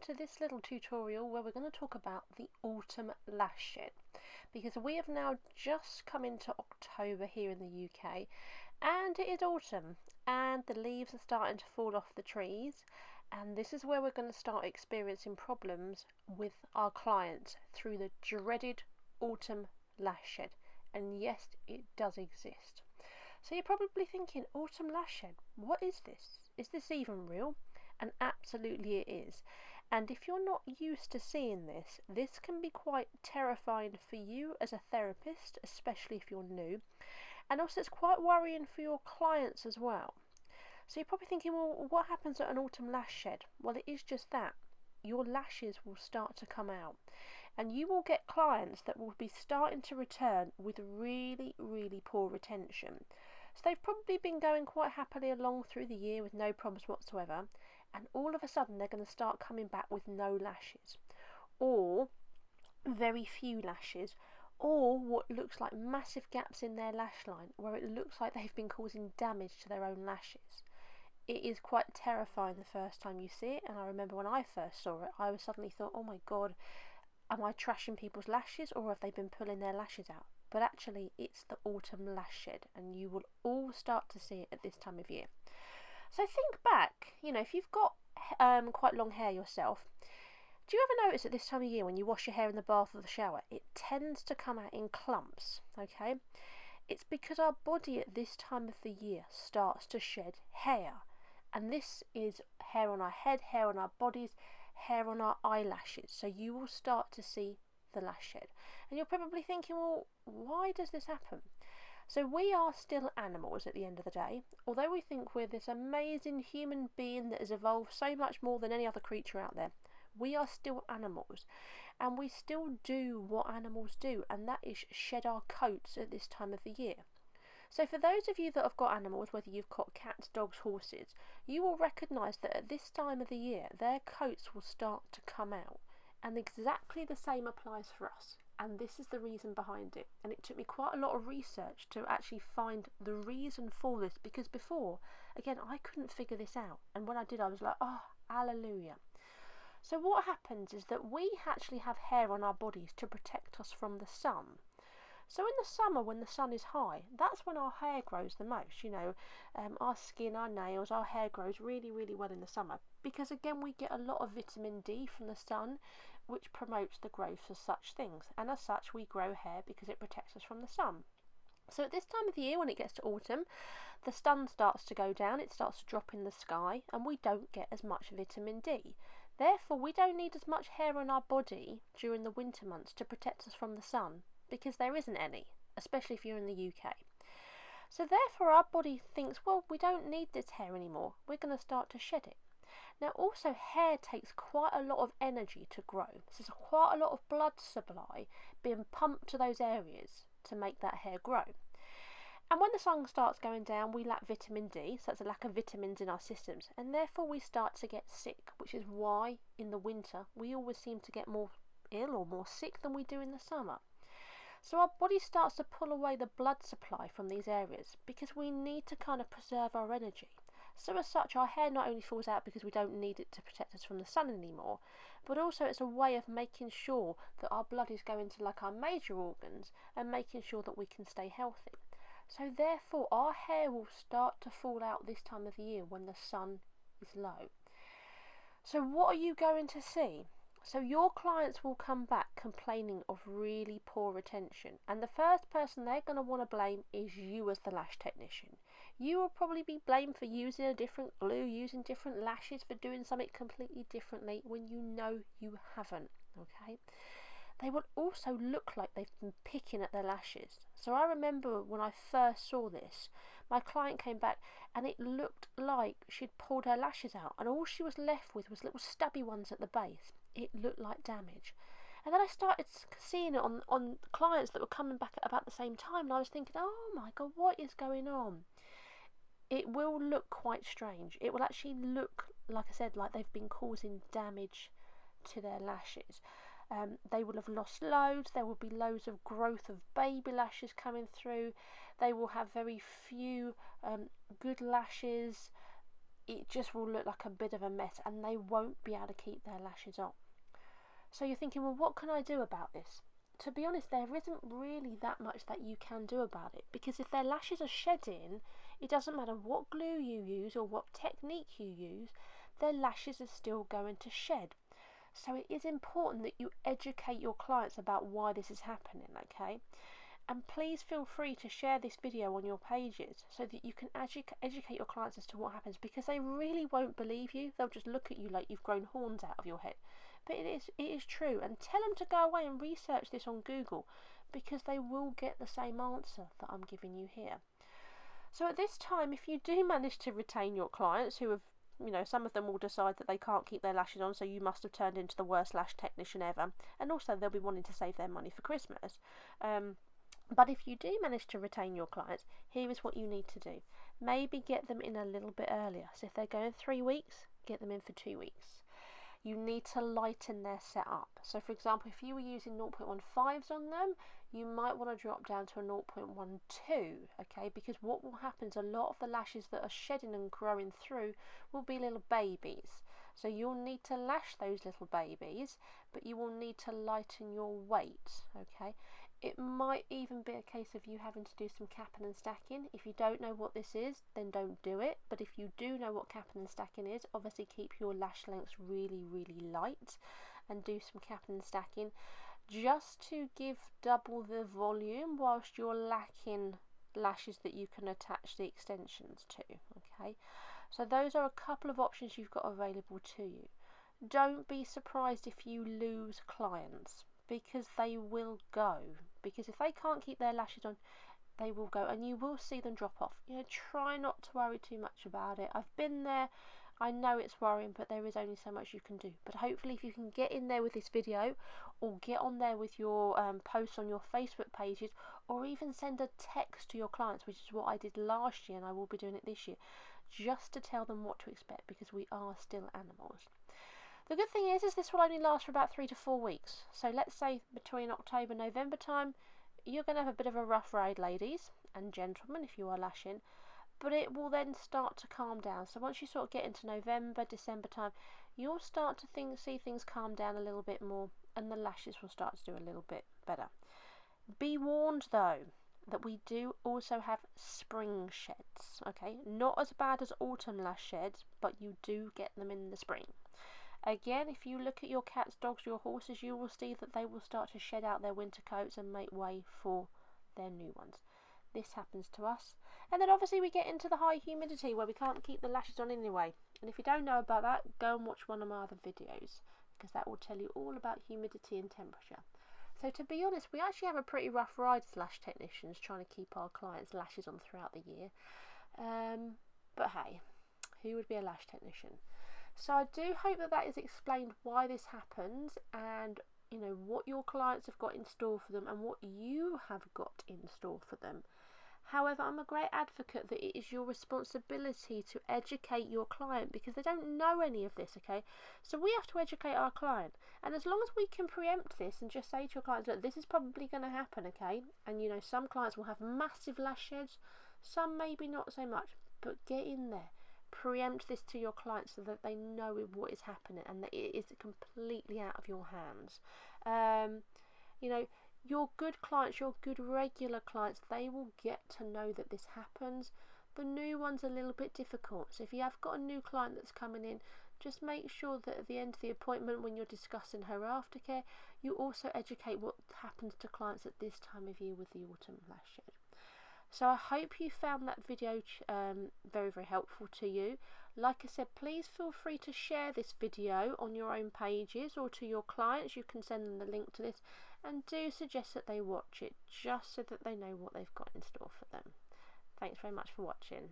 to this little tutorial where we're going to talk about the autumn lash shed, because we have now just come into October here in the UK and it is autumn and the leaves are starting to fall off the trees, and this is where we're going to start experiencing problems with our clients through the dreaded autumn lash shed. And yes, it does exist. So you're probably thinking, autumn lash shed, what is this? Is this even real? And absolutely it is. And if you're not used to seeing this, this can be quite terrifying for you as a therapist, especially if you're new. And also it's quite worrying for your clients as well. So you're probably thinking, well, what happens at an autumn lash shed? Well, it is just that. Your lashes will start to come out, and you will get clients that will be starting to return with really poor retention. So they've probably been going quite happily along through the year with no problems whatsoever, and all of a sudden they're going to start coming back with no lashes, or very few lashes, or what looks like massive gaps in their lash line where it looks like they've been causing damage to their own lashes. It is quite terrifying the first time you see it, and I remember when I first saw it, I suddenly thought, oh my god, am I trashing people's lashes, or have they been pulling their lashes out? But actually it's the autumn lash shed, and you will all start to see it at this time of year. So think back, if you've got quite long hair yourself, do you ever notice at this time of year when you wash your hair in the bath or the shower, it tends to come out in clumps, okay? It's because our body at this time of the year starts to shed hair. And this is hair on our head, hair on our bodies, hair on our eyelashes. So you will start to see the lash shed. And you're probably thinking, well, why does this happen? So we are still animals at the end of the day. Although we think we're this amazing human being that has evolved so much more than any other creature out there, we are still animals. And we still do what animals do, and that is shed our coats at this time of the year. So for those of you that have got animals, whether you've got cats, dogs, horses, you will recognise that at this time of the year their coats will start to come out, and exactly the same applies for us, and this is the reason behind it. And it took me quite a lot of research to actually find the reason for this, because before, again, I couldn't figure this out, and when I did I was like, oh, hallelujah. So what happens is that we actually have hair on our bodies to protect us from the sun. So in the summer, when the sun is high, that's when our hair grows the most. Our skin, our nails, our hair grows really well in the summer, because again we get a lot of vitamin D from the sun, which promotes the growth of such things, and as such we grow hair because it protects us from the sun. So at this time of the year, when it gets to autumn, the sun starts to go down, it starts to drop in the sky, and we don't get as much vitamin D. Therefore we don't need as much hair on our body during the winter months to protect us from the sun, because there isn't any, especially if you're in the UK. So therefore our body thinks, well, we don't need this hair anymore, we're going to start to shed it. Now also, hair takes quite a lot of energy to grow, so there's quite a lot of blood supply being pumped to those areas to make that hair grow. And when the sun starts going down, we lack vitamin D, so that's a lack of vitamins in our systems, and therefore we start to get sick, which is why in the winter we always seem to get more ill or more sick than we do in the summer. So our body starts to pull away the blood supply from these areas, because we need to kind of preserve our energy. So as such, our hair not only falls out because we don't need it to protect us from the sun anymore, but also it's a way of making sure that our blood is going to like our major organs and making sure that we can stay healthy. So therefore our hair will start to fall out this time of the year when the sun is low. So what are you going to see? So your clients will come back complaining of really poor retention, and the first person they're going to want to blame is you as the lash technician. You will probably be blamed for using a different glue, using different lashes, for doing something completely differently when you know you haven't, okay? They will also look like they've been picking at their lashes. So I remember when I first saw this, my client came back and it looked like she'd pulled her lashes out, and all she was left with was little stubby ones at the base. It looked like damage. And then I started seeing it on clients that were coming back at about the same time, and I was thinking, oh my god, what is going on? It will look quite strange. It will actually look, like I said, like they've been causing damage to their lashes. They will have lost loads. There will be loads of growth of baby lashes coming through. They will have very few good lashes. it just will look like a bit of a mess and they won't be able to keep their lashes on. So you're thinking, well, what can I do about this? To be honest, there isn't really that much that you can do about it, because if their lashes are shedding, it doesn't matter what glue you use or what technique you use, their lashes are still going to shed. So it is important that you educate your clients about why this is happening, okay? And please feel free to share this video on your pages so that you can educate your clients as to what happens, because they really won't believe you. They'll just look at you like you've grown horns out of your head. But it is true, and tell them to go away and research this on Google, because they will get the same answer that I'm giving you here. So at this time, if you do manage to retain your clients who have, you know, some of them will decide that they can't keep their lashes on, so you must have turned into the worst lash technician ever, and also they'll be wanting to save their money for Christmas. But if you do manage to retain your clients, here is what you need to do. Maybe get them in a little bit earlier. So if they're going 3 weeks, get them in for 2 weeks. You need to lighten their setup. So for example, if you were using 0.15s on them, you might want to drop down to a 0.12, okay? Because what will happen is a lot of the lashes that are shedding and growing through will be little babies. So you'll need to lash those little babies, but you will need to lighten your weight, okay? It might even be a case of you having to do some capping and stacking. If you don't know what this is, then don't do it. But if you do know what capping and stacking is, obviously keep your lash lengths really, really light and do some capping and stacking, just to give double the volume whilst you're lacking lashes that you can attach the extensions to, okay? So those are a couple of options you've got available to you. Don't be surprised if you lose clients, because they will go. Because if they can't keep their lashes on, they will go, and you will see them drop off. You know, try not to worry too much about it. I've been there. I know it's worrying, but there is only so much you can do. But hopefully if you can get in there with this video, or get on there with your posts on your Facebook pages, or even send a text to your clients, which is what I did last year and I will be doing it this year, just to tell them what to expect, because we are still animals. The good thing is this will only last for about 3 to 4 weeks. So let's say between October and November time, you're going to have a bit of a rough ride, ladies and gentlemen, if you are lashing. But it will then start to calm down. So once you sort of get into November, December time, you'll start to see things calm down a little bit more, and the lashes will start to do a little bit better. Be warned though, that we do also have spring sheds, okay? Not as bad as autumn lash sheds, but you do get them in the spring. Again, if you look at your cats, dogs, your horses, you will see that they will start to shed out their winter coats and make way for their new ones. This happens to us. And then obviously we get into the high humidity where we can't keep the lashes on anyway. And if you don't know about that, go and watch one of my other videos, because that will tell you all about humidity and temperature. So to be honest, we actually have a pretty rough ride as lash technicians, trying to keep our clients' lashes on throughout the year. But hey, who would be a lash technician? So I do hope that that is explained why this happens, and you know what your clients have got in store for them and what you have got in store for them. However, I'm a great advocate that it is your responsibility to educate your client, because they don't know any of this, okay? So we have to educate our client, and as long as we can preempt this and just say to your clients, look, this is probably going to happen, okay? And you know, some clients will have massive lash sheds, some maybe not so much, but get in there. Preempt this to your clients so that they know what is happening and that it is completely out of your hands. You know, your good clients, your good regular clients, they will get to know that this happens. The new one's a little bit difficult, so if you have got a new client that's coming in, just make sure that at the end of the appointment, when you're discussing her aftercare, you also educate what happens to clients at this time of year with the autumn lash shed. So I hope you found that video very, very helpful to you. Like I said, please feel free to share this video on your own pages or to your clients. You can send them the link to this, and do suggest that they watch it, just so that they know what they've got in store for them. Thanks very much for watching.